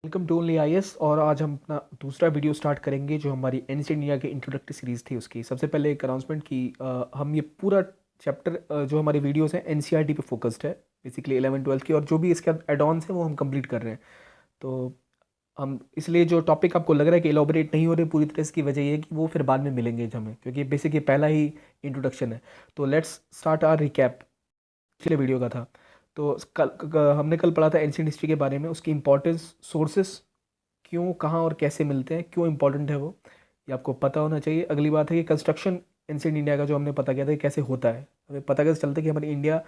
Welcome to only IAS. और आज हम अपना दूसरा वीडियो स्टार्ट करेंगे जो हमारी एंशिएंट इंडिया के इंट्रोडक्टरी सीरीज़ थी उसकी। सबसे पहले एक अनाउंसमेंट की हम ये पूरा चैप्टर जो हमारी वीडियोस हैं एनसीईआरटी पे फोकस्ड है, बेसिकली 11 12 की, और जो भी इसके एड ऑन्स हैं वो हम कंप्लीट कर रहे हैं। तो हम इसलिए जो टॉपिक आपको लग रहा है कि एलोबरेट नहीं हो रहे पूरी तरह, इसकी वजह ये है कि वो फिर बाद में मिलेंगे हमें, क्योंकि बेसिकली पहला ही इंट्रोडक्शन है। तो लेट्स स्टार्ट आर रिकैप। पिछले वीडियो का था तो हमने कल पढ़ा था एंशिएंट हिस्ट्री के बारे में, उसकी इंपॉर्टेंस, सोर्सेस, क्यों, कहाँ और कैसे मिलते हैं, क्यों इंपॉर्टेंट है वो, ये आपको पता होना चाहिए। अगली बात है कि कंस्ट्रक्शन एंशिएंट इंडिया का जो हमने पता किया था कि कैसे होता है, हमें पता कैसे चलता है कि हमारी इंडिया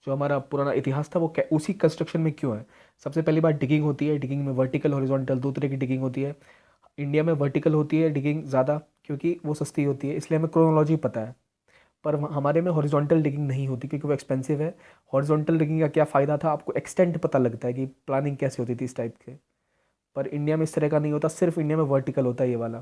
जो हमारा पुराना इतिहास था वो उसी कंस्ट्रक्शन में क्यों है। सबसे पहली बात डिगिंग होती है। डिगिंग में वर्टिकल, हॉरिजॉन्टल, दो तरह की डिगिंग होती है। इंडिया में वर्टिकल होती है डिगिंग ज़्यादा, क्योंकि वो सस्ती होती है, इसलिए हमें क्रोनोलॉजी पता है। पर हमारे में हॉरिजॉन्टल डिगिंग नहीं होती क्योंकि वो एक्सपेंसिव है। हॉरिजॉन्टल डिगिंग का क्या फ़ायदा था, आपको एक्सटेंट पता लगता है कि प्लानिंग कैसे होती थी इस टाइप के। पर इंडिया में इस तरह का नहीं होता, सिर्फ इंडिया में वर्टिकल होता है ये वाला,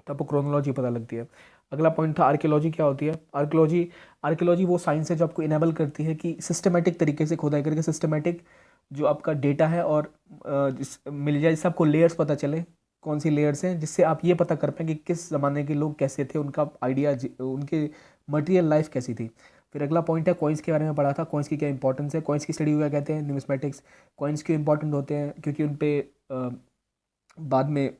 तो आपको क्रोनोलॉजी पता लगती है। अगला पॉइंट था आर्कियोलॉजी क्या होती है। आर्कियोलॉजी आर्कियोलॉजी वो साइंस है जो आपको इनेबल करती है कि सिस्टमेटिक तरीके से खुदाई करके सिस्टमेटिक जो आपका डेटा है और मिल जाए, जिससे आपको लेयर्स पता चले कौन सी लेयर्स हैं, जिससे आप ये पता कर पाएँ कि किस ज़माने के लोग कैसे थे, उनका आइडिया, उनके मटेरियल लाइफ कैसी थी। फिर अगला पॉइंट है कॉइन्स के बारे में पढ़ा था, कॉइन्स की क्या इंपॉर्टेंस है, कॉइन्स की स्टडी को क्या कहते हैं, न्यूमिस्मेटिक्स। कॉइन्स क्यों इंपॉर्टेंट होते हैं, क्योंकि उन पे बाद में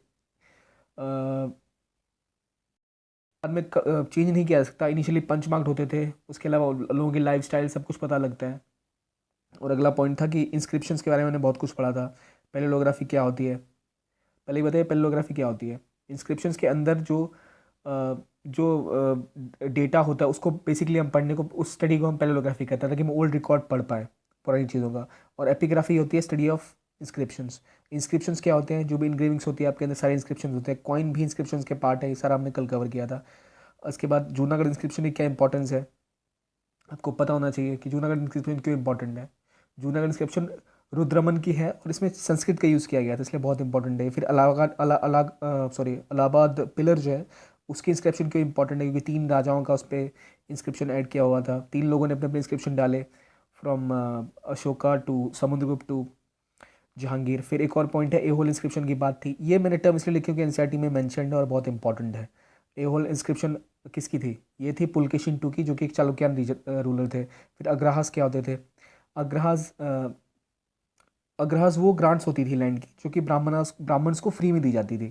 चेंज नहीं किया जा सकता। इनिशियली पंच मार्क्ड होते थे, उसके अलावा लोगों की लाइफ स्टाइल सब कुछ पता लगता है। और अगला पॉइंट था कि इंस्क्रिप्शंस के बारे में मैंने बहुत कुछ पढ़ा था। पैलेलोग्राफी क्या होती है, पहले ही बताइए पैलेलोग्राफी क्या होती है। इंस्क्रिप्शंस के अंदर जो डेटा होता है उसको बेसिकली हम पढ़ने को, उस स्टडी को हम पैलेलोग्राफी कहते हैं, ताकि हम ओल्ड रिकॉर्ड पढ़ पाए पुरानी चीज़ों का। और एपिग्राफी होती है स्टडी ऑफ इंस्क्रिप्शंस। इंस्क्रिप्शंस क्या होते हैं, जो भी इंग्रेविंग्स होती है आपके अंदर सारे इंस्क्रिप्शंस होते हैं। कॉइन भी इंस्क्रिप्शंस के पार्ट है, ये सारा हमने कल कवर किया था। उसके बाद जूनागढ़ इंस्क्रिप्शन की क्या इंपॉर्टेंस है, आपको पता होना चाहिए कि जूनागढ़ इंस्क्रिप्शन क्यों इंपॉर्टेंट है। जूनागढ़ इंस्क्रिप्शन रुद्रमन की है और इसमें संस्कृत का यूज़ किया गया था, इसलिए बहुत इंपॉर्टेंट है। फिर इलाहाबाद पिलर जो है उसकी इंस्क्रिप्शन क्यों इंपॉर्टेंट है, क्योंकि 3 राजाओं का उस पर इंस्क्रिप्शन ऐड किया हुआ था। 3 लोगों ने अपने अपने इंस्क्रिप्शन डाले, from Ashoka to Samudragupta to Jahangir. फिर एक और पॉइंट है एहोल इंस्क्रिप्शन की बात थी, ये मैंने टर्म इसलिए लिखी क्योंकि एनसीईआरटी में मेंशन्ड है और बहुत इंपॉर्टेंट है। एहोल इंस्क्रिप्शन किसकी थी, ये थी पुलकेशिन टू की, जो कि एक चालुक्यान रूलर थे। फिर अग्रहास क्या होते थे, अग्रहास अग्रहास वो ग्रांट्स होती थी लैंड की जो कि ब्राह्मण्स को फ्री में दी जाती थी,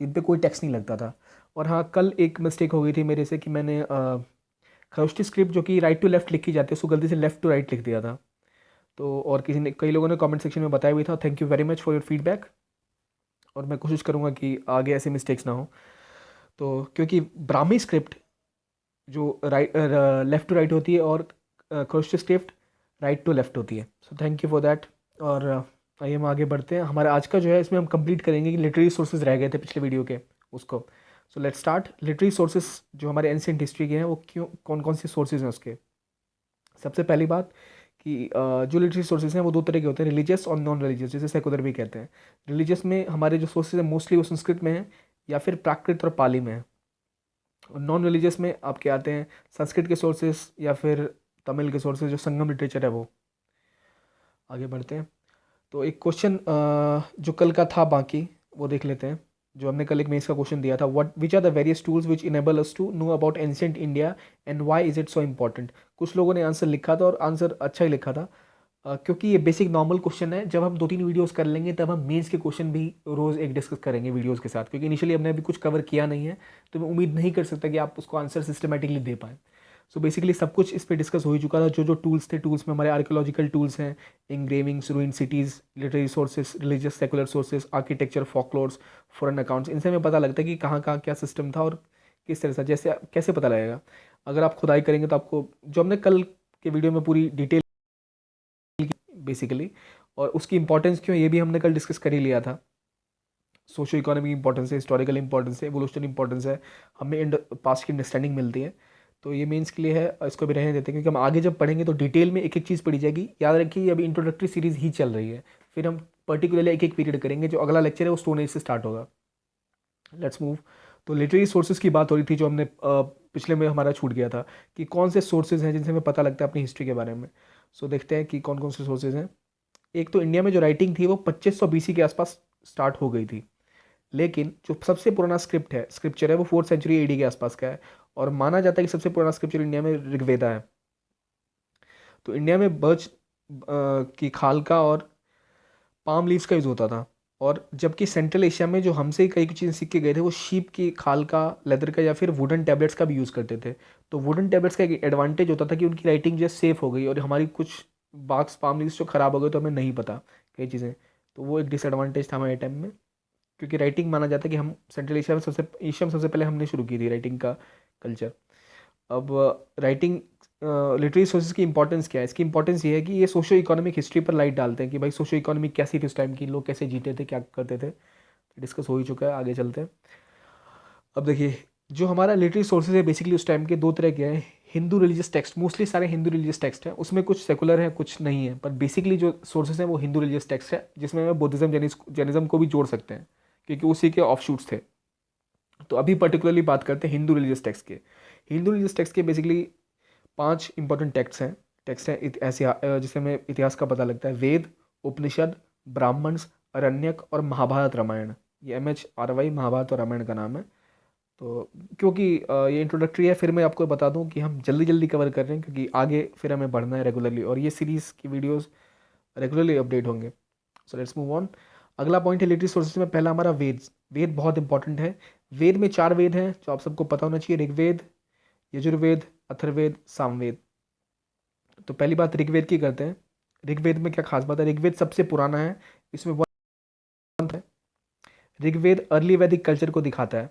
जिन पे कोई टैक्स नहीं लगता था। और हाँ, कल एक मिस्टेक हो गई थी मेरे से कि मैंने खरोष्टी स्क्रिप्ट जो कि राइट टू लेफ्ट लिखी जाती है उसको गलती से लेफ्ट टू राइट लिख दिया था। तो और कई लोगों ने कमेंट सेक्शन में बताया भी था। Thank you very much for your feedback, और मैं कोशिश करूँगा कि आगे ऐसे मिस्टेक्स ना हो। तो क्योंकि ब्राह्मी स्क्रिप्ट जो राइट लेफ्ट टू राइट होती है और Kharosthi script right to left होती है। So thank you for that. और आइए हम आगे बढ़ते हैं। हमारा आज का जो है इसमें हम कंप्लीट करेंगे कि लिटरेरी सोर्सेज रह गए थे पिछले वीडियो के, उसको। So let's start. Literary sources जो हमारे एंशिएंट हिस्ट्री के हैं वो क्यों, कौन कौन से सोर्सेज हैं उसके। सबसे पहली बात कि जो लिटरेरी सोर्सेज हैं वो दो तरह के होते हैं, रिलीजियस और नॉन रिलीजियस, जिसे सेकुलर भी कहते हैं। रिलीजियस में हमारे जो सोर्सेज हैं मोस्टली वो संस्कृत में है या फिर प्राकृत और पाली में है। और नॉन रिलीजियस में आपके आते हैं संस्कृत के सोर्सेज या फिर तमिल के सोर्सेज, जो संगम लिटरेचर है वो। आगे बढ़ते हैं। तो एक क्वेश्चन जो कल का था बाकी वो देख लेते हैं। जो हमने कल एक मेंस का क्वेश्चन दिया था, what which are the various tools which enable us to know about ancient India and why is it so important. कुछ लोगों ने आंसर लिखा था और आंसर अच्छा ही लिखा था। क्योंकि ये बेसिक नॉर्मल क्वेश्चन है, जब हम 2 3 वीडियोस कर लेंगे तब हम मेंस के क्वेश्चन भी रोज़ एक डिस्कस करेंगे वीडियोस के साथ, क्योंकि इनिशियली हमने अभी कुछ कवर किया नहीं है, तो मैं उम्मीद नहीं कर सकता कि आप उसको आंसर सिस्टमेटिकली दे पाएँ। सो बेसिकली सब कुछ इस पे डिस्कस हो ही चुका था। जो जो टूल्स थे, टूल्स में हमारे आर्कियोलॉजिकल टूल्स हैं, engravings, ruin cities, literary sources, religious secular sources, architecture, folklores, foreign accounts, इनसे हमें पता लगता है कि कहाँ कहाँ क्या सिस्टम था और किस तरह से, जैसे कैसे पता लगेगा। अगर आप खुदाई करेंगे तो आपको, जो हमने कल के वीडियो में पूरी डिटेल बेसिकली, और उसकी इंपॉर्टेंस क्यों ये भी हमने कल डिस्कस कर ही लिया था। सोशो इकोनॉमिक इंपॉर्टेंस है, हिस्टोरिकल इंपॉर्टेंस है, एवोल्यूशनरी इंपॉर्टेंस है, हमें पास्ट की अंडरस्टैंडिंग मिलती है। तो ये मेंस के लिए है, इसको भी रहने देते हैं, क्योंकि हम आगे जब पढ़ेंगे तो डिटेल में एक एक चीज़ पढ़ी जाएगी। याद रखिए अभी इंट्रोडक्टरी सीरीज ही चल रही है, फिर हम पर्टिकुलरली एक एक पीरियड करेंगे। जो अगला लेक्चर है वो स्टोन एज से स्टार्ट होगा। Let's move. तो लिटरेरी सोर्सेज की बात हो रही थी, जो हमने पिछले में हमारा छूट गया था कि कौन से सोर्सेज हैं जिनसे हमें पता लगता है अपनी हिस्ट्री के बारे में। सो देखते हैं कि कौन कौन से सोर्सेज हैं। एक तो इंडिया में जो राइटिंग थी वो 2500 BC के आसपास स्टार्ट हो गई थी, लेकिन जो सबसे पुराना स्क्रिप्चर है वो 4th सेंचुरी AD के आसपास का है, और माना जाता है कि सबसे पुराना स्क्रिप्चर इंडिया में ऋग्वेदा है। तो इंडिया में बर्च की खाल का और पाम लीव्स का यूज़ होता था, और जबकि सेंट्रल एशिया में जो हमसे कई चीज़ें सीख के गए थे वो शीप की खाल का, लेदर का, या फिर वुडन टैबलेट्स का भी यूज़ करते थे। तो वुडन टैबलेट्स का एक एडवांटेज होता था कि उनकी राइटिंग जो सेफ हो गई, और हमारी कुछ बाक्स पाम लीव्स जो ख़राब हो गए तो हमें नहीं पता कई चीज़ें। तो वो एक डिसएडवांटेज था हमारे टाइम में, क्योंकि राइटिंग माना जाता है कि हम सेंट्रल एशिया में सबसे पहले हमने शुरू की थी राइटिंग का कल्चर। अब राइटिंग लिटरेरी सोर्सेज की इंपॉर्टेंस क्या है? इसकी इंपॉर्टेंस ये है कि ये सोशो इकोनॉमिक हिस्ट्री पर लाइट डालते हैं कि भाई सोशो इकोनॉमिक कैसी थी उस टाइम की, लोग कैसे जीते थे, क्या करते थे। डिस्कस हो ही चुका है, आगे चलते हैं। अब देखिए, जो हमारा लिटरेरी सोर्सेज है बेसिकली उस टाइम के दो तरह के हैं। हिंदू रिलीजियस टेक्स्ट, मोस्टली सारे हिंदू रिलीजियस टेक्स्ट हैं, उसमें कुछ सेकुलर हैं कुछ नहीं है, पर बेसिकली जो सोर्सेज हैं वो हिंदू रिलीजियस टेक्स्ट है, जिसमें हमें बुद्धिज्म जैनिज्म को भी जोड़ सकते हैं, क्योंकि उसी के ऑफ शूट्स थे। तो अभी पर्टिकुलरली बात करते हैं हिंदू रिलीजियस टेक्स्ट के। हिंदू रिलीजियस टेक्स्ट के बेसिकली 5 इंपॉर्टेंट टेक्स्ट हैं ऐसे, जिससे हमें इतिहास का पता लगता है। वेद, उपनिषद, ब्राह्मण्स, अरण्यक और महाभारत रामायण। ये MHRY महाभारत और रामायण का नाम है। तो क्योंकि ये इंट्रोडक्टरी है, फिर मैं आपको बता दूं कि हम जल्दी जल्दी कवर कर रहे हैं, क्योंकि आगे फिर हमें बढ़ना है रेगुलरली, और ये सीरीज़ की वीडियोस रेगुलरली अपडेट होंगे। So let's move on. अगला पॉइंट है लिटरेरी सोर्सेज में, पहला हमारा वेद। वेद बहुत इंपॉर्टेंट है। वेद में 4 वेद हैं जो आप सबको पता होना चाहिए: ऋग्वेद, यजुर्वेद, अथर्ववेद, सामवेद। तो पहली बात ऋग्वेद की करते हैं। ऋग्वेद में क्या खास बात है? ऋग्वेद सबसे पुराना है, इसमें वन है। ऋग्वेद अर्ली वैदिक कल्चर को दिखाता है।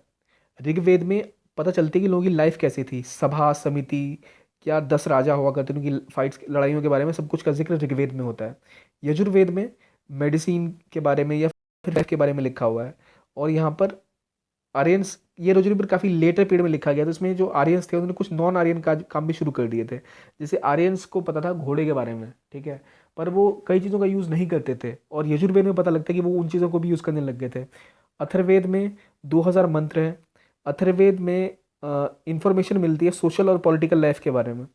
ऋग्वेद में पता चलती है कि लोगों की लाइफ कैसी थी, सभा समिति, क्या 10 राजा हुआ करते थे, उनकी फाइट्स लड़ाइयों के बारे में सब कुछ का जिक्र ऋग्वेद में होता है। यजुर्वेद में मेडिसिन के बारे में या फिर लाइफ के बारे में लिखा हुआ है। और यहाँ पर आर्यंस, ये यजुर्वेद काफ़ी लेटर पीरियड में लिखा गया, तो इसमें जो आर्यंस थे उन्होंने कुछ नॉन आर्यन का काम भी शुरू कर दिए थे। जैसे आर्यंस को पता था घोड़े के बारे में, ठीक है, पर वो कई चीज़ों का यूज़ नहीं करते थे, और यजुर्वेद में पता लगता है कि वो उन चीज़ों को भी यूज़ करने लग गए थे। अथर्ववेद में 2000 मंत्र हैं। अथर्ववेद में इंफॉर्मेशन मिलती है सोशल और पॉलिटिकल लाइफ के बारे में।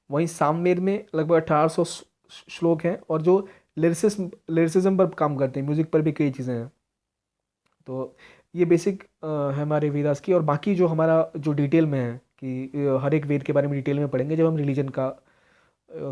वहीं सामवेद में लगभग 1800 श्लोक हैं, और जो लिरिसिज्म पर काम करते हैं, म्यूजिक पर भी कई चीज़ें हैं। तो ये बेसिक है हमारे वेदास की। और बाकी जो हमारा जो डिटेल में है कि हर एक वेद के बारे में डिटेल में पढ़ेंगे जब हम रिलीजन का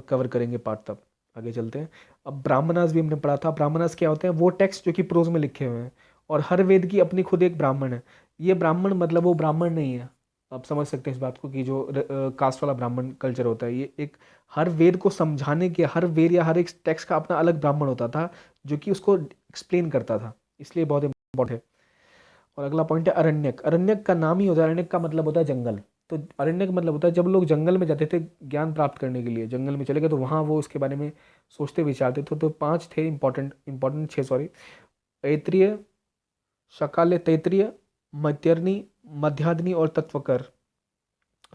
कवर करेंगे पार्ट, तब आगे चलते हैं। अब ब्राह्मणास भी हमने पढ़ा था। ब्राह्मणास क्या होते हैं? वो टेक्स्ट जो कि प्रोज में लिखे हुए हैं, और हर वेद की अपनी खुद एक ब्राह्मण है। ये ब्राह्मण मतलब वो ब्राह्मण नहीं है, आप समझ सकते हैं इस बात को, कि जो कास्ट वाला ब्राह्मण कल्चर होता है, ये एक हर वेद को समझाने के, हर वेद या हर एक टेक्स्ट का अपना अलग ब्राह्मण होता था जो कि उसको एक्सप्लेन करता था, इसलिए बहुत इंपॉर्टेंट है। और अगला पॉइंट है अरण्यक। अरण्यक का नाम ही होता है, अरण्यक का मतलब होता है जंगल। तो अरण्यक मतलब होता है जब लोग जंगल में जाते थे ज्ञान प्राप्त करने के लिए, जंगल में चले गए तो वहाँ वो उसके बारे में सोचते विचारते थे। तो 5 थे इंपॉर्टेंट 6 सॉरी: ऐत्रीय, शकाल्य तैत्रीय, मैत्रेयी, मध्याह्नि और तत्वकर।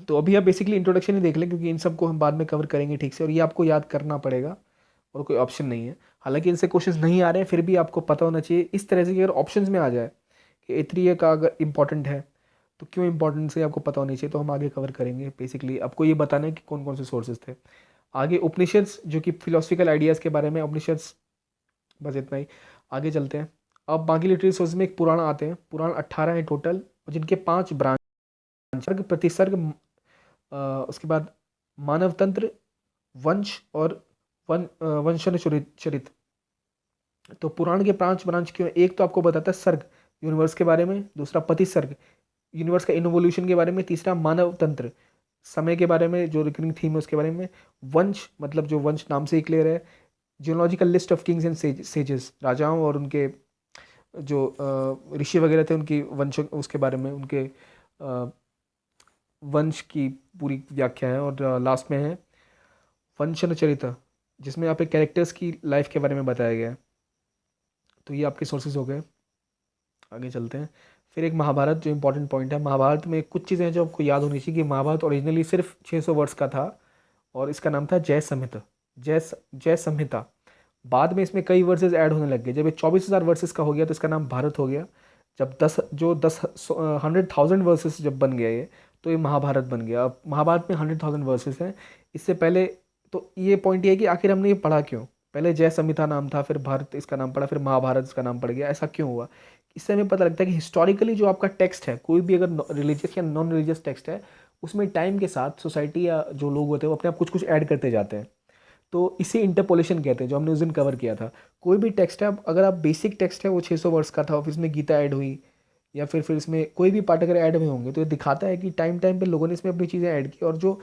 तो अभी आप बेसिकली इंट्रोडक्शन ही देख लें, क्योंकि इन सबको हम बाद में कवर करेंगे ठीक से, और ये आपको याद करना पड़ेगा, और कोई ऑप्शन नहीं है। हालांकि इनसे क्वेश्चंस नहीं आ रहे हैं, फिर भी आपको पता होना चाहिए इस तरह से कि अगर ऑप्शंस में आ जाए कि ऐत्रीय का अगर इंपॉर्टेंट है तो क्यों इंपॉर्टेंट से आपको पता होनी चाहिए, तो हम आगे कवर करेंगे। बेसिकली आपको ये बताना है कि कौन कौन से सोर्सेज थे। आगे उपनिषद्स, जो कि फिलोसफिकल आइडियाज़ के बारे में उपनिषद्स। बस इतना ही, आगे चलते हैं। अब बाकी लिटरेरी सोर्सेज में एक पुराण आते हैं। पुराण 18 हैं टोटल, और जिनके 5 ब्रांच: सर्ग, प्रतिसर्ग, उसके बाद मानव तंत्र, वंश और वंशन चरित। तो पुराण के 5 ब्रांच क्यों? एक तो आपको बताता है सर्ग, यूनिवर्स के बारे में। दूसरा प्रतिसर्ग, यूनिवर्स का इनोवोल्यूशन के बारे में। तीसरा मानव तंत्र, समय के बारे में, जो रिकरिंग थीम है उसके बारे में। वंश मतलब जो वंश नाम से ही क्लियर है, geological list of Kings and sages, राजाओं और उनके जो ऋषि वगैरह थे उनकी वंश, उसके बारे में, उनके वंश की पूरी व्याख्या है। और लास्ट में है वंशन चरित्र, जिसमें यहाँ पे कैरेक्टर्स की लाइफ के बारे में बताया गया है। तो ये आपके सोर्सेज हो गए, आगे चलते हैं। फिर एक महाभारत, जो इंपॉर्टेंट पॉइंट है। महाभारत में कुछ चीज़ें हैं जो आपको याद होनी चाहिए, कि महाभारत ओरिजिनली सिर्फ 600 वर्ड्स का था, और इसका नाम था जय संहिता। जय संहिता। बाद में इसमें कई वर्सेस ऐड होने लग गए। जब ये 24,000 वर्सेस का हो गया तो इसका नाम भारत हो गया। जब 100,000 वर्सेस जब बन गया ये, तो ये महाभारत बन गया। अब महाभारत में 100,000 वर्सेस हैं। इससे पहले तो ये पॉइंट ये है कि आखिर हमने ये पढ़ा क्यों? पहले जय संहिता नाम था, फिर भारत इसका नाम पड़ा, फिर महाभारत इसका नाम पड़ गया। ऐसा क्यों हुआ? इससे हमें पता लगता है कि हिस्टोरिकली जो आपका टेक्स्ट है, कोई भी अगर रिलीजियस या नॉन रिलीजियस टेक्स्ट है, उसमें टाइम के साथ सोसाइटी या जो लोग होते हैं वो अपने आप कुछ कुछ ऐड करते जाते हैं। तो इसे इंटरपोलेशन कहते हैं, जो हमने उस दिन कवर किया था। कोई भी टेक्स्ट है, अगर आप बेसिक टेक्स्ट है वो 600 वर्ष का था और फिर इसमें गीता ऐड हुई, या फिर इसमें कोई भी पार्ट अगर ऐड हुए होंगे, तो ये दिखाता है कि टाइम टाइम पे लोगों ने इसमें अपनी चीज़ें ऐड की, और जो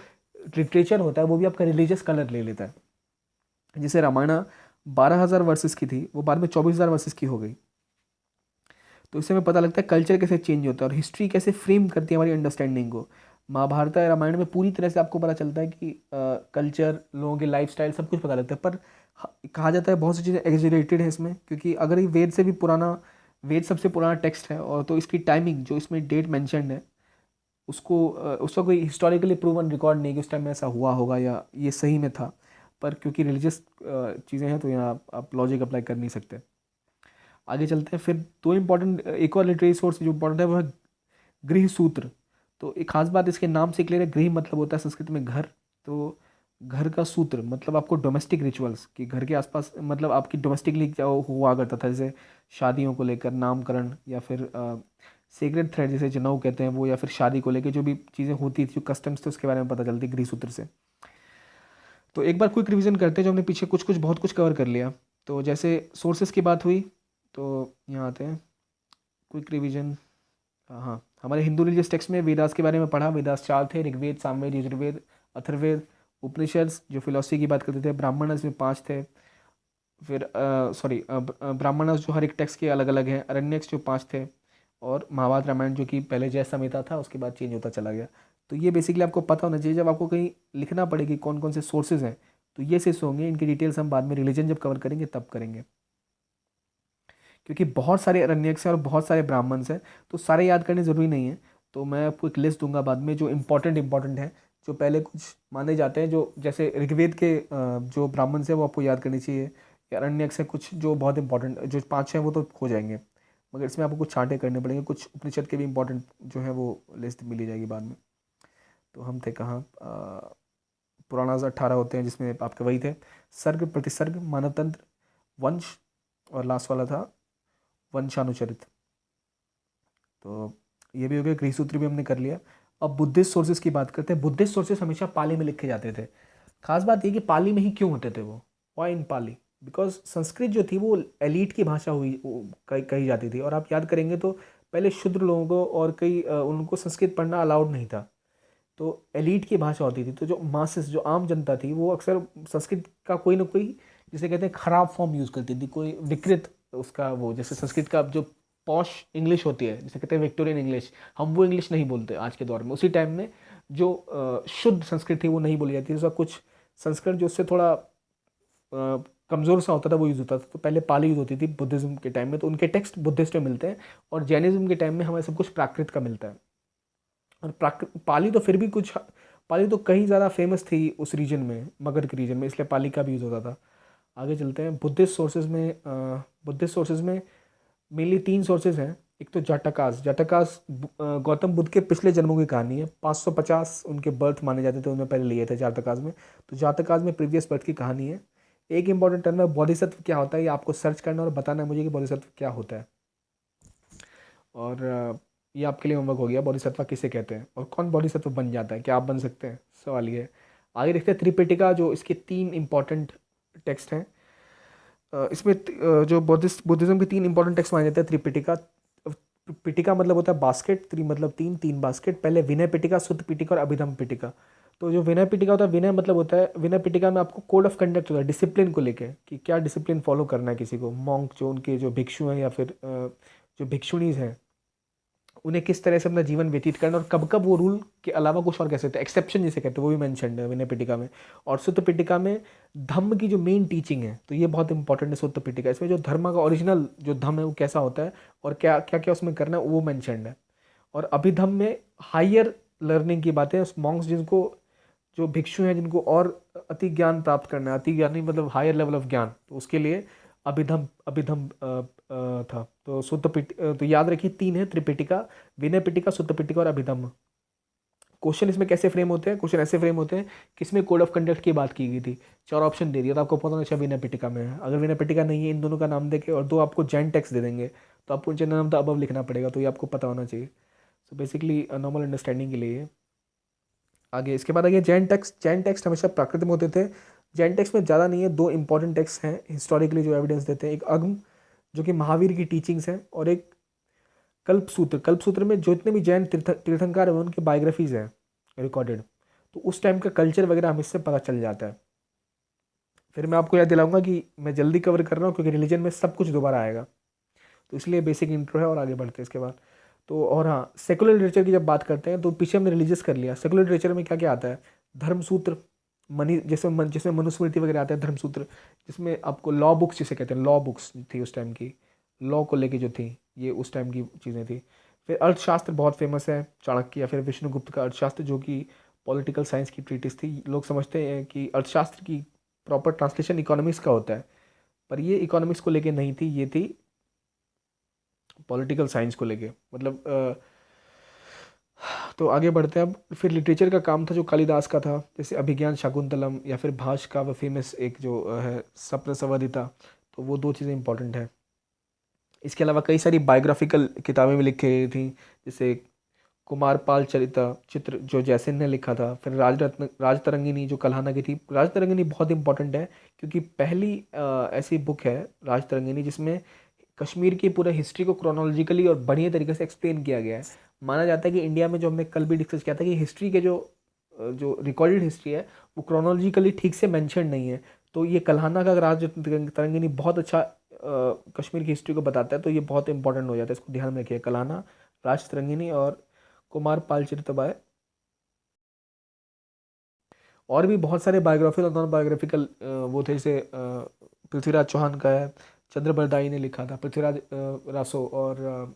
लिटरेचर होता है वो भी आपका रिलीजियस कलर ले लेता है। जैसे रामायण 12,000 वर्सेस की थी, वो बाद में 24,000 वर्सेस की हो गई। तो इससे हमें पता लगता है कल्चर कैसे चेंज होता है और हिस्ट्री कैसे फ्रेम करती है हमारी अंडरस्टैंडिंग को। महाभारत या रामायण में पूरी तरह से आपको पता चलता है कि कल्चर, लोगों के लाइफस्टाइल, सब कुछ पता लगता है। पर कहा जाता है बहुत सी चीज़ें एग्जेजरेटेड है इसमें, क्योंकि अगर ये वेद से भी पुराना, वेद सबसे पुराना टेक्स्ट है, और तो इसकी टाइमिंग जो इसमें डेट मैंशनड है, उसका कोई हिस्टोरिकली प्रूवन रिकॉर्ड नहीं कि उस टाइम में ऐसा हुआ होगा या ये सही में था। पर क्योंकि रिलीजियस चीज़ें हैं, तो यहाँ आप लॉजिक अप्लाई कर नहीं सकते। आगे चलते हैं। फिर दो इंपॉर्टेंट, एक और लिटरेरी सोर्स जो इंपॉर्टेंट है वो है गृह सूत्र। तो एक खास बात इसके नाम से क्लियर है, गृह मतलब होता है संस्कृत में घर। तो घर का सूत्र मतलब आपको डोमेस्टिक रिचुअल्स कि घर के आसपास, मतलब आपकी डोमेस्टिकली क्या हुआ करता था, जैसे शादियों को लेकर, नामकरण, या फिर सीक्रेट थ्रेड जैसे जनेऊ कहते हैं वो, या फिर शादी को लेकर जो भी चीज़ें होती थी, जो कस्टम्स थे, उसके बारे में पता चलती गृह सूत्र से। तो एक बार क्विक रिवीजन करते हैं, जो हमने पीछे कुछ कुछ बहुत कुछ कवर कर लिया। तो जैसे सोर्सेज की बात हुई, तो यहाँ आते हैं क्विक रिवीजन। हाँ, हमारे हिंदू रिलीजियस टेक्स्ट में वेदास के बारे में पढ़ा। वेदास 4 थे, ऋग्वेद, सामवेद, यजुर्वेद, अथर्ववेद। उपनिषद जो फिलोसफी की बात करते थे, ब्राह्मण इसमें 5 थे। फिर ब्राह्मण जो हर एक टेक्स्ट के अलग अलग हैं, अरण्यक्स जो 5 थे, और महाभारत रामायण जो कि पहले जय संहिता था, उसके बाद चेंज होता चला गया। तो ये बेसिकली आपको पता होना चाहिए, जब आपको कहीं लिखना पड़ेगी कौन कौन से सोर्सेज हैं, तो ये से होंगे। इनकी डिटेल्स हम बाद में रिलीजन जब कवर करेंगे तब करेंगे, क्योंकि बहुत सारे अरण्यक्स हैं और बहुत सारे ब्राह्मण्स हैं, तो सारे याद करने ज़रूरी नहीं है। तो मैं आपको एक लिस्ट दूंगा बाद में, जो इंपॉर्टेंट है, जो पहले कुछ माने जाते हैं, जो जैसे ऋग्वेद के जो ब्राह्मण्स हैं वो आपको याद करनी चाहिए, या अरण्यक्स हैं कुछ जो बहुत इंपॉर्टेंट, जो 5 हैं वो तो हो जाएंगे, मगर इसमें आपको कुछ छांटे करने पड़ेंगे। कुछ उपनिषद के भी इंपॉर्टेंट जो है वो लिस्ट मिली जाएगी बाद में। तो हम थे कहाँ, पुराना 18 होते हैं, जिसमें आपके वही थे, सर्ग, प्रतिसर्ग, मानवतंत्र, वंश, और लास्ट वाला था वंशानुचरित। तो ये भी हो गया, गृह सूत्र भी हमने कर लिया। अब बुद्धिस्ट सोर्सेज की बात करते हैं। बुद्धिस्ट सोर्सेज हमेशा पाली में लिखे जाते थे। खास बात ये कि पाली में ही क्यों होते थे वो, why in Pali? Because Sanskrit जो थी वो एलीट की भाषा हुई, कही जाती थी। और आप याद करेंगे तो पहले शूद्र लोगों को और कई उनको संस्कृत पढ़ना अलाउड नहीं था। तो एलीट की भाषा होती थी, तो जो मासेस, जो आम जनता थी, वो अक्सर संस्कृत का कोई ना कोई, जिसे कहते हैं, खराब फॉर्म यूज़ करती थी, कोई विकृत उसका वो। जैसे संस्कृत का जो पॉश इंग्लिश होती है, जिसे कहते हैं विक्टोरियन इंग्लिश, हम वो इंग्लिश नहीं बोलते आज के दौर में। उसी टाइम में जो शुद्ध संस्कृत थी वो नहीं बोली जाती थी, उसका कुछ संस्कृत जो उससे थोड़ा कमज़ोर सा होता था वो यूज़ होता था। तो पहले पाली यूज़ होती थी बुद्धिज़्म के टाइम में, तो उनके टेक्स्ट बुद्धिस्ट में मिलते हैं, और जैनिज्म के टाइम में हमें सब कुछ प्राकृत का मिलता है। और पाली तो फिर भी कुछ, पाली तो कहीं ज़्यादा फेमस थी उस रीजन में, मगध के रीजन में, इसलिए पाली का भी यूज़ होता था। आगे चलते हैं। बुद्धिस्ट सोर्सेज में मेनली 3 सोर्सेज हैं। एक तो जाटकास। जाटकास गौतम बुद्ध के पिछले जन्मों की कहानी है। 550 उनके बर्थ माने जाते थे, उन्होंने पहले लिए थे जाटकास में। तो जाटकास में प्रीवियस बर्थ की कहानी है। एक इंपॉर्टेंट टर्म है बोधिसत्व क्या होता है, ये आपको सर्च करना और बताना है मुझे कि बोधिसत्व क्या होता है। और ये आपके लिए होमवर्क हो गया, बोधिसत्व किसे कहते हैं और कौन बोधिसत्व बन जाता है, क्या आप बन सकते हैं, सवाल ये है। आगे देखते हैं त्रिपिटिका, जो इसके 3 इंपॉर्टेंट टेक्स्ट हैं। इसमें जो बुद्धिज्म के 3 इंपॉर्टेंट टेक्स्ट माने जाते हैं त्रिपिटिका। पिटिका मतलब होता है बास्केट, त्रि मतलब 3 बास्केट। पहले विनय पिटिका, सुत्त पिटिका और अभिधम पिटिका। तो जो विनय पिटिका होता है, विनय मतलब होता है, विनय पिटिका में आपको कोड ऑफ कंडक्ट होता है, डिसिप्लिन को लेके, कि क्या डिसिप्लिन फॉलो करना है किसी को। मॉन्क जो उनके जो भिक्षु हैं, या फिर जो भिक्षुणीज हैं, उन्हें किस तरह से अपना जीवन व्यतीत करना, और कब कब वो रूल के अलावा कुछ और कह सकते हैं, एक्सेप्शन जिसे कहते हैं, वो भी मेंशन है विनय पिटिका में। और सुत्त पिटिका में धम्म की जो मेन टीचिंग है, तो ये बहुत इंपॉर्टेंट है सुत्त पिटिका। इसमें जो धर्म का ओरिजिनल जो धम्म है वो कैसा होता है, और क्या क्या क्या उसमें करना है, वो मैंशनड है। और अभिधम में हायर लर्निंग की बातें, मॉन्क्स जिनको, जो भिक्षु हैं जिनको और अति ज्ञान प्राप्त करना है, अति ज्ञान नहीं मतलब हायर लेवल ऑफ ज्ञान, तो उसके लिए अभिधम अभिधम था। तो तो याद रखिए 3 है, त्रिपिटिका, विनय पिटिका, सुत्त पिटिका और अभिधम्म। क्वेश्चन इसमें कैसे फ्रेम होते हैं, क्वेश्चन ऐसे फ्रेम होते हैं कि इसमें कोड ऑफ कंडक्ट की बात की गई थी। 4 ऑप्शन दे दिया तो आपको पता होना चाहिए विनय पिटिका में है। अगर विनय पिटिका नहीं है, इन दोनों का नाम देके और 2 आपको जैन टेक्स्ट दे देंगे तो आपको नीचे नन ऑफ द अबव लिखना पड़ेगा, तो ये आपको पता होना चाहिए। सो बेसिकली नॉर्मल अंडरस्टैंडिंग के लिए आगे इसके बाद आगे जैन टेक्स्ट। जैन टेक्स्ट हमेशा प्राकृत में होते थे। जैन टेक्स्ट में ज़्यादा नहीं है, 2 इंपॉर्टेंट टेक्स्ट हैं हिस्टोरिकली जो एविडेंस देते हैं। एक अग्म जो कि महावीर की टीचिंग्स हैं, और एक कल्पसूत्र। कल्पसूत्र में जो जितने भी जैन तीर्थंकर हैं उनकी बायोग्राफीज हैं रिकॉर्डेड, तो उस टाइम का कल्चर वगैरह हमें इससे पता चल जाता है। फिर मैं आपको याद दिलाऊंगा कि मैं जल्दी कवर कर रहा हूँ क्योंकि रिलीजन में सब कुछ दोबारा आएगा, तो इसलिए बेसिक इंट्रो है और आगे बढ़ते हैं इसके बाद। तो और हाँ, सेकुलर लिटरेचर की जब बात करते हैं तो पीछे हमने रिलीजियस कर लिया। सेकुलर लिटरेचर में क्या क्या आता है? धर्मसूत्र, मनी जिसमें मनुस्मृति वगैरह आता है, धर्मसूत्र जिसमें आपको लॉ बुक्स जिसे कहते हैं, लॉ बुक्स थी उस टाइम की, लॉ को लेके जो थी, ये उस टाइम की चीज़ें थी। फिर अर्थशास्त्र बहुत फेमस है, चाणक्य या फिर विष्णुगुप्त का अर्थशास्त्र जो कि पॉलिटिकल साइंस की ट्रीटिस थी। लोग समझते हैं कि अर्थशास्त्र की प्रॉपर ट्रांसलेशन इकोनॉमिक्स का होता है, पर ये इकोनॉमिक्स को लेके नहीं थी, ये थी पॉलिटिकल साइंस को लेके, मतलब तो आगे बढ़ते हैं अब। फिर लिटरेचर का काम था जो कालिदास का था, जैसे अभिज्ञान शाकुंतलम या फिर भाष का वो फेमस एक जो है सप्तसवदिता, तो वो 2 चीज़ें इंपॉर्टेंट हैं। इसके अलावा कई सारी बायोग्राफिकल किताबें भी लिखी गई थी, जैसे कुमारपाल चरिता चित्र जो जैसिन ने लिखा था। फिर राजतरंगिनी जो कल्हाना की थी। राजतरंगिनी बहुत इंपॉर्टेंट है क्योंकि पहली ऐसी बुक है राजतरंगिनी जिसमें कश्मीर की पूरा हिस्ट्री को क्रोनोलॉजिकली और बढ़िया तरीके से एक्सप्लेन किया गया है। माना जाता है कि इंडिया में, जो हमने कल भी डिस्कस किया था, कि हिस्ट्री के जो रिकॉर्डेड हिस्ट्री है वो क्रोनोलॉजिकली ठीक से मेंशन नहीं है। तो ये कल्हाना का राज तरंगिनी बहुत अच्छा कश्मीर की हिस्ट्री को बताता है, तो ये बहुत इंपॉर्टेंट हो जाता है, इसको ध्यान में रखिए। कल्हाना, राज तरंगिनी और कुमार पाल चिरतबाय। और भी बहुत सारे बायोग्राफिकल और नॉन बायोग्राफिकल वो थे, जैसे पृथ्वीराज चौहान का है, चंद्र बरदाई ने लिखा था, पृथ्वीराज रासो और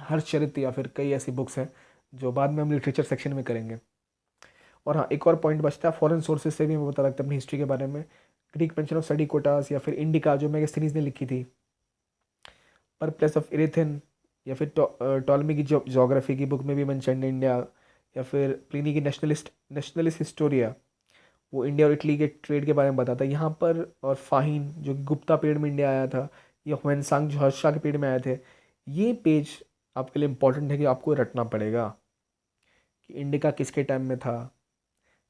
हर्षचरित, या फिर कई ऐसी बुक्स हैं जो बाद में हम लिटरेचर सेक्शन में करेंगे। और हाँ, एक और पॉइंट बचता है, फॉरेन सोर्सेज से भी मैं बता सकता हूँ अपनी हिस्ट्री के बारे में। Greek pension of study quotas, या फिर इंडिका जो मैगस्थनीज ने लिखी थी, पर प्लेस ऑफ इरेथन, या फिर टॉलमी की जोग्राफी की बुक में भी मेंशन है इंडिया, या फिर प्लिनी की नेशनलिस्ट हिस्टोरिया, वो इंडिया और इटली के ट्रेड के बारे में बताता है यहाँ पर। और फाहिन जो कि गुप्ता पीरियड में इंडिया आया था, या ह्वेनसांग जो हर्षा के पीरियड में आए थे। ये पेज आपके लिए इंपॉर्टेंट है कि आपको रटना पड़ेगा कि इंडिका किसके टाइम में था,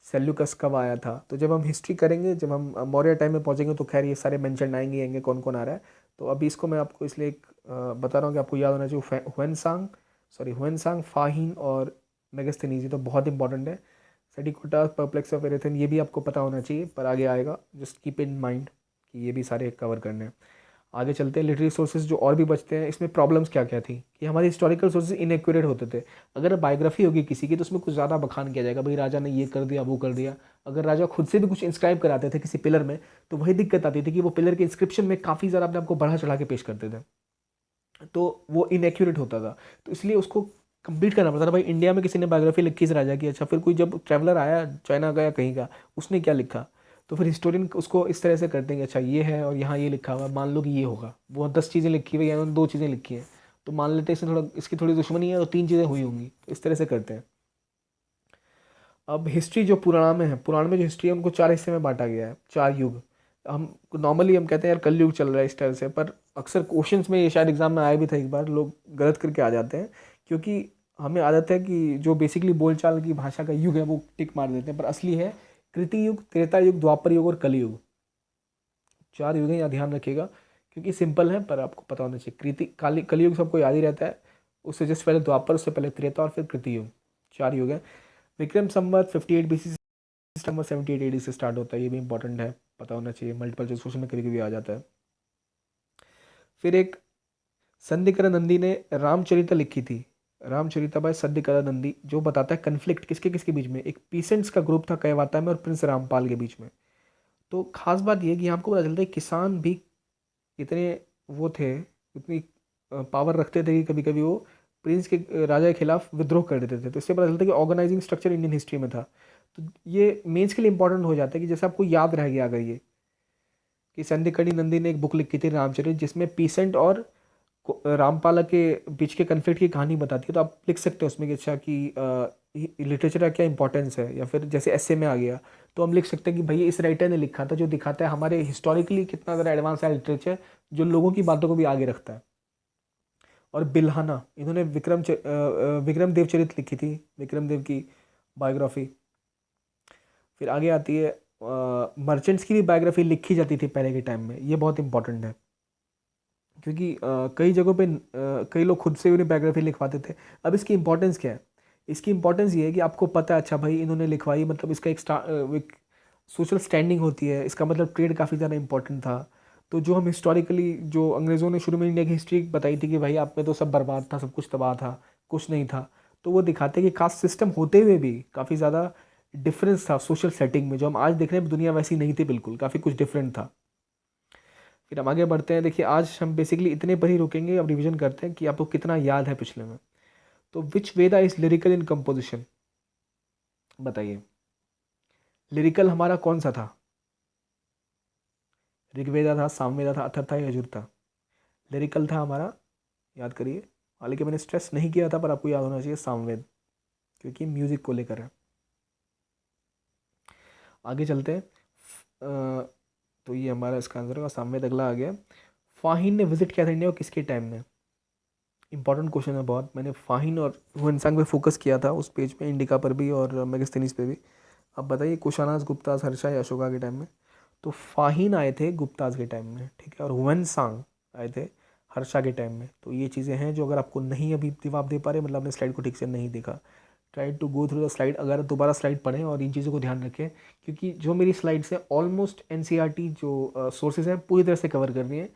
सेल्यूकस कब आया था। तो जब हम हिस्ट्री करेंगे, जब हम मौर्य टाइम में पहुंचेंगे, तो खैर ये सारे मेंशन आएंगे कौन कौन आ रहा है। तो अभी इसको मैं आपको इसलिए बता रहा हूँ कि आपको याद होना चाहिए। ह्वेनसांग, फाहिन और मेगस्थनीज, ये तो बहुत इंपॉर्टेंट है। सेडिकोटा, परप्लेक्स ऑफ एरेथन, ये भी आपको पता होना चाहिए, पर आगे आएगा, जस्ट कीप इन माइंड कि ये भी सारे कवर करने हैं। आगे चलते हैं, लिटरेरी सोर्सेज जो और भी बचते हैं, इसमें प्रॉब्लम्स क्या क्या थी कि हमारे हिस्टोरिकल सोर्सेज इनएक्यूरेट होते थे। अगर बायोग्राफी होगी किसी की तो उसमें कुछ ज़्यादा बखान किया जाएगा, भाई राजा ने ये कर दिया, वो कर दिया। अगर राजा खुद से भी कुछ इंस्क्राइब कराते थे किसी पिलर में, तो वही दिक्कत आती थी कि वो पिलर के इंस्क्रिप्शन में काफ़ी ज़्यादा अपने आपको बढ़ा चढ़ा के पेश करते थे, तो वो इनएक्यूरेट होता था। तो इसलिए उसको कंप्लीट करना पड़ता था। भाई इंडिया में किसी ने बायोग्राफी लिखी इस राजा की, अच्छा फिर कोई जब ट्रैवलर आया, चाइना गया कहीं का, उसने क्या लिखा, तो फिर हिस्टोरियन उसको इस तरह से करते हैं कि अच्छा ये है और यहाँ ये लिखा हुआ है, मान लो कि ये होगा। वो 10 चीज़ें लिखी हुई हैं, 2 चीज़ें लिखी हैं, तो मान लेते हैं इसमें थोड़ा, इसकी थोड़ी दुश्मनी है, तो 3 चीज़ें हुई होंगी, तो इस तरह से करते हैं। अब हिस्ट्री जो पुराण में है, पुराण में जो हिस्ट्री है उनको 4 हिस्से में बांटा गया है, 4 युग। हम नॉर्मली हम कहते हैं यार कल युग चल रहा है इस तरह से, पर अक्सर क्वेश्चंस में, ये शायद एग्जाम में आया भी था एक बार, लोग गलत करके आ जाते हैं क्योंकि हमें आदत है कि जो बेसिकली बोलचाल की भाषा का युग है वो टिक मार देते हैं, पर असली है कृति युग, त्रेता युग, द्वापर युग और कलयुग। 4 युग हैं, यहाँ ध्यान रखिएगा क्योंकि सिंपल है, पर आपको पता होना चाहिए। कृति काली कलयुग सबको याद ही रहता है, उससे जस्ट पहले द्वापर, उससे पहले त्रेता और फिर कृति युग। 4 युग है। विक्रम संवत 58 BC से नंबर 78 AD से स्टार्ट होता है, ये भी इंपॉर्टेंट है, पता होना चाहिए, मल्टीपल चॉइस क्वेश्चन में कभी कभी आ जाता है। फिर एक संधिकरण नंदी ने रामचरिता लिखी थी, रामचरिता बाय संधिकरण नंदी, जो बताता है कन्फ्लिक्ट किसके किसके बीच में, एक पीसेंट्स का ग्रुप था कयवाता में और प्रिंस रामपाल के बीच में। तो खास बात यह कि आपको पता चलता है किसान भी इतने वो थे, इतनी पावर रखते थे कि कभी कभी वो प्रिंस के राजा के खिलाफ विद्रोह कर देते थे। तो इससे पता चलता है कि ऑर्गेनाइजिंग स्ट्रक्चर इंडियन हिस्ट्री में था। तो ये मेंस के लिए इंपॉर्टेंट हो जाता है कि जैसे आपको याद रह गया अगर ये कि संधिकड़ी नंदी ने एक बुक लिखी थी रामचरित, जिसमें पीसेंट और रामपाला के बीच के कन्फ्लिक्ट की कहानी बताती है, तो आप लिख सकते हैं उसमें कि अच्छा कि लिटरेचर का क्या इंपॉर्टेंस है, या फिर जैसे एस्से में आ गया तो हम लिख सकते हैं कि भैया इस राइटर ने लिखा था, जो दिखाता है हमारे हिस्टोरिकली कितना ज़्यादा एडवांस है लिटरेचर, जो लोगों की बातों को भी आगे रखता है। और बिल्हाना, इन्होंने विक्रम देवचरित लिखी थी, विक्रम देव की बायोग्राफी। फिर आगे आती है मर्चेंट्स की भी बायोग्राफी लिखी जाती थी पहले के टाइम में, ये बहुत इंपॉर्टेंट है, क्योंकि कई जगहों पे कई लोग खुद से उन्हें बायोग्राफी लिखवाते थे। अब इसकी इंपॉर्टेंस क्या है? इसकी इंपॉर्टेंस ये है कि आपको पता है अच्छा भाई इन्होंने लिखवाई, मतलब इसका एक सोशल स्टैंडिंग होती है, इसका मतलब ट्रेड काफ़ी ज़्यादा इंपॉर्टेंट था। तो जो हम हिस्टोरिकली, जो अंग्रेज़ों ने शुरू में इंडिया की हिस्ट्री बताई थी कि भाई आप में तो सब बर्बाद था, सब कुछ तबाह था, कुछ नहीं था, तो वो दिखाते हैं कि कास्ट सिस्टम होते हुए भी काफ़ी ज़्यादा डिफरेंस था सोशल सेटिंग में। जो हम आज देख रहे हैं दुनिया वैसी नहीं थी बिल्कुल, काफ़ी कुछ डिफरेंट था। फिर हम आगे बढ़ते हैं। देखिए आज हम बेसिकली इतने पर ही रुकेंगे, अब रिवीजन करते हैं कि आपको कितना याद है पिछले में। तो विच वेदा इज लिरिकल इन कंपोजिशन, बताइए। लिरिकल हमारा कौन सा था? ऋग्वेदा था, सामवेदा था, अथर्व था, यजुर था? लिरिकल था हमारा, याद करिए। हालांकि मैंने स्ट्रेस नहीं किया था, पर आपको याद होना चाहिए सामवेद, क्योंकि म्यूजिक को लेकर है। आगे चलते हैं। तो ये हमारा इसका आंसर होगा सामवेद। अगला आ गया, फाहिन ने विजिट किया था इंडिया को किसके टाइम में? इंपॉर्टेंट क्वेश्चन है बहुत। मैंने फाहिन और हुएनसांग पे फोकस किया था उस पेज पे, इंडिका पर भी और मेगास्थनीज पे भी। अब बताइए कुशानाज, गुप्ताज, हर्षा या अशोका के टाइम में? तो फाहिन आए थे गुप्ताज के टाइम में, ठीक है, और हुएनसांग आए थे हर्षा के टाइम में। तो ये चीज़ें हैं जो अगर आपको नहीं अभी जवाब दे पा रहे, मतलब आपने स्लाइड को ठीक से नहीं देखा, try to go through the slide. अगर दोबारा स्लाइड पढ़ें और इन चीज़ों को ध्यान रखें, क्योंकि जो मेरी स्लाइड्स हैं ऑलमोस्ट एनसीईआरटी जो सोर्सेज हैं पूरी तरह से कवर कर रही हैं।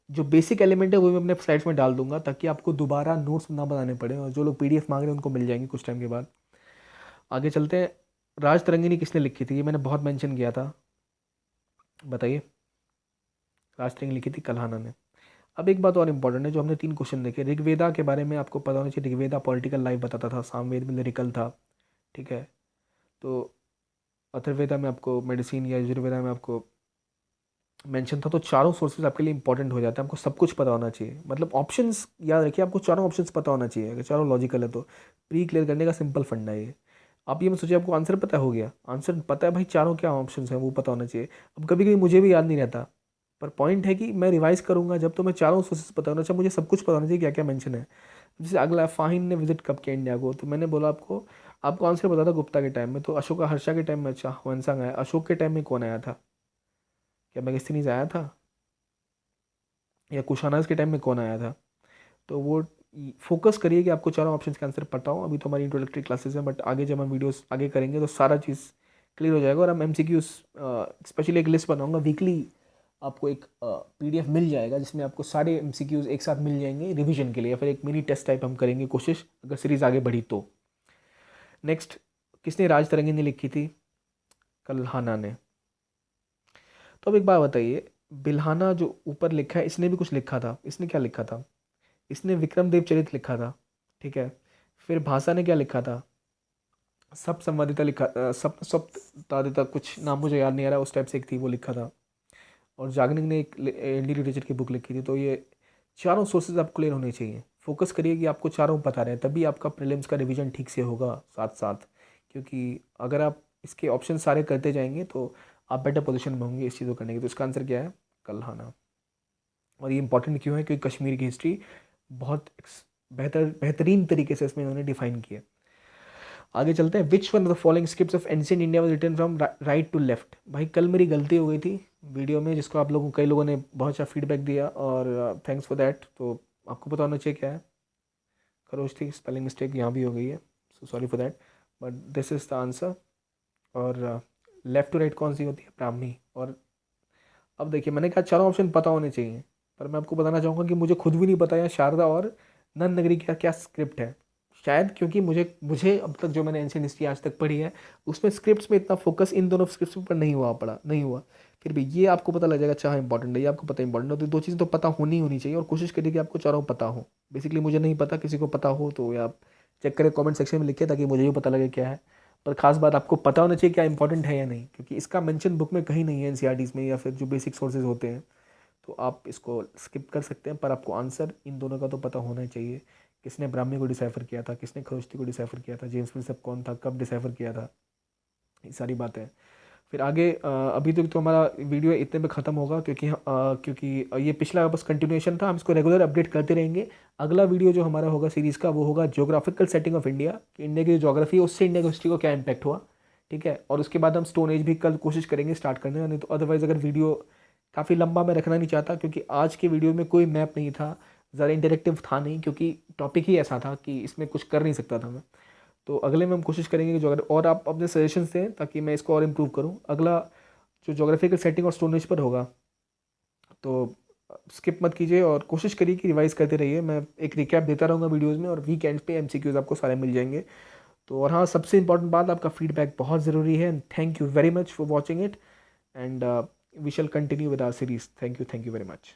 जो बेसिक एलिमेंट है वो मैं अपने स्लाइड्स में डाल दूंगा, ताकि आपको दोबारा नोट्स ना बनाने पड़े, और जो लोग पीडीएफ मांग रहे हैं उनको मिल जाएंगे कुछ टाइम के बाद। आगे चलते हैं। राज तरंगिणी किसने लिखी थी? ये मैंने बहुत मेंशन किया था, बताइए। राज तरंगिणी लिखी थी कल्हाना ने। अब एक बात और इंपॉर्टेंट है, जो हमने 3 क्वेश्चन देखे, ऋग्वेदा के बारे में आपको पता होना चाहिए। ऋग्वेदा पॉलिटिकल लाइफ बताता था, सामवेद में लिरिकल था, ठीक है। तो अथर्ववेदा में आपको मेडिसिन, या यजुर्वेदा में आपको मेंशन था। तो चारों सोर्सेज आपके लिए इंपॉर्टेंट हो जाते हैं, आपको सब कुछ पता होना चाहिए, मतलब ऑप्शंस याद रखिए, आपको चारों ऑप्शंस पता होना चाहिए। अगर चारों लॉजिकल है तो प्री क्लियर करने का सिंपल फंडा है ये। आप ये मत सोचिए आपको आंसर पता हो गया, आंसर पता है भाई, चारों क्या ऑप्शंस हैं वो पता होना चाहिए। अब कभी कभी मुझे भी याद नहीं रहता, पर पॉइंट है कि मैं रिवाइज करूंगा जब, तो मैं चारों सोर्सेज पता होना चाहिए, मुझे सब कुछ पता होना चाहिए क्या क्या मेंशन है। जैसे अगला, फाहिन ने विजिट कब किया इंडिया को? तो मैंने बोला आपको, आपको आंसर पता था गुप्ता के टाइम में, तो अशोका हर्षा के टाइम में अच्छा हुएनसांग आया। अशोक के टाइम में कौन आया था? क्या मेगास्थनीज आया था? या कुशानाज के टाइम में कौन आया था? तो वो फोकस करिए कि आपको चारों ऑप्शंस का आंसर पता हो। अभी तो हमारी इंट्रोडक्टरी क्लासेस हैं, बट आगे जब हम वीडियोस आगे करेंगे तो सारा चीज़ क्लियर हो जाएगा। और हम एमसीक्यूज स्पेशली एक लिस्ट बनाऊंगा वीकली, आपको एक पीडीएफ मिल जाएगा जिसमें आपको सारे एमसीक्यूज एक साथ मिल जाएंगे रिवीजन के लिए, या फिर एक मिनी टेस्ट टाइप हम करेंगे कोशिश, अगर सीरीज आगे बढ़ी तो। नेक्स्ट, किसने राज तरंगिणी लिखी थी? कल्हाना ने। तो अब एक बात बताइए, बिल्हाना जो ऊपर लिखा है, इसने भी कुछ लिखा था। इसने क्या लिखा था? इसने विक्रम देव चरित लिखा था, ठीक है। फिर भाषा ने क्या लिखा था? सब संवादिता लिखा, सब सप्तादिता, कुछ नाम मुझे याद नहीं आ रहा, उस टाइप से एक थी, वो लिखा था। और जागनिक ने एक इंडियन लिटरेचर की बुक लिखी थी। तो ये चारों सोर्सेज आपको क्लियर होने चाहिए। फोकस करिए कि आपको चारों पता रहे, तभी आपका प्रीलिम्स का रिवीजन ठीक से होगा साथ साथ। क्योंकि अगर आप इसके ऑप्शन सारे करते जाएंगे तो आप बेटर पोजीशन में होंगे इस चीज़ को करने की। तो इसका आंसर क्या है? कल्हाना। और ये इंपॉर्टेंट क्यों है? क्योंकि कश्मीर की हिस्ट्री बहुत बेहतरीन तरीके से इसमें इन्होंने डिफाइन किया। आगे चलते हैं। Which one of the following scripts of ancient India was written from right to left? भाई कल मेरी गलती हो गई थी वीडियो में, जिसको आप लोगों, कई लोगों ने बहुत अच्छा फीडबैक दिया, और थैंक्स फॉर दैट। तो आपको पता होना चाहिए क्या है। खरोच थी, स्पेलिंग मिस्टेक यहाँ भी हो गई है, so sorry for that, but this is the answer. और लेफ्ट टू राइट कौन सी होती है? ब्राह्मी। और अब देखिए, मैंने कहा चारों ऑप्शन पता होने चाहिए, पर मैं आपको बताना चाहूँगा कि मुझे खुद भी नहीं पता है शारदा और नन नगरी का क्या स्क्रिप्ट है। शायद क्योंकि मुझे मुझे अब तक जो मैंने एंशियंट हिस्ट्री आज तक पढ़ी है, उसमें स्क्रिप्ट्स में इतना फोकस इन दोनों स्क्रिप्ट्स पर नहीं हुआ। फिर भी ये आपको पता लग जाएगा, अच्छा हाँ इंपॉर्टेंट है, ये आपको पता इंपॉर्टेंट है, तो 2 चीज़ तो पता होनी होनी चाहिए। और कोशिश करिए कि आपको चारों पता हो। बेसिकली मुझे नहीं पता, किसी को पता हो तो या आप चेक करें कमेंट सेक्शन में लिखिए, ताकि मुझे भी पता लगे क्या है। पर खास बात, आपको पता होना चाहिए क्या इंपॉर्टेंट है या नहीं, क्योंकि इसका मेंशन बुक में कहीं नहीं है एनसीईआरटीज़ में, या फिर जो बेसिक सोर्सेज होते हैं। तो आप इसको स्किप कर सकते हैं, पर आपको आंसर इन दोनों का तो पता होना ही चाहिए। किसने ब्राह्मी को डिसाइफर किया था, किसने खरोष्टी को डिसाइफर किया था, जेम्स प्रिंसेप कौन था, कब डिसाइफर किया था, ये सारी बातें। फिर आगे अभी तक तो हमारा वीडियो इतने में ख़त्म होगा, क्योंकि ये पिछला बस कंटिन्यूएशन था। हम इसको रेगुलर अपडेट करते रहेंगे। अगला वीडियो जो हमारा होगा सीरीज़ का, वो होगा ज्योग्राफिकल सेटिंग ऑफ इंडिया, कि इंडिया की जो जोग्राफी है उससे इंडिया की हिस्ट्री को क्या इम्पैक्ट हुआ। ठीक है, और उसके बाद हम स्टोन एज भी कल कोशिश करेंगे स्टार्ट करने का। नहीं तो अदरवाइज़ अगर वीडियो काफ़ी लंबा मैं रखना नहीं चाहता, क्योंकि आज के वीडियो में कोई मैप नहीं था, ज़्यादा इंटरेक्टिव था नहीं, क्योंकि टॉपिक ही ऐसा था कि इसमें कुछ कर नहीं सकता था मैं। तो अगले में हम कोशिश करेंगे कि जो, अगर और आप अपने सजेशंस दें ताकि मैं इसको और इम्प्रूव करूँ। अगला जो जोग्राफिकल सेटिंग और स्टोनेज पर होगा, तो स्किप मत कीजिए और कोशिश करिए कि रिवाइज करते रहिए। मैं एक रिकैप देता रहूँगा वीडियोज़ में, और वीकेंड पे एमसीक्यूज़ आपको सारे मिल जाएंगे। तो और हाँ, सबसे इंपॉर्टेंट बात, आपका फीडबैक बहुत ज़रूरी है। And thank you very much for watching it, and we shall continue with our series. Thank you very much.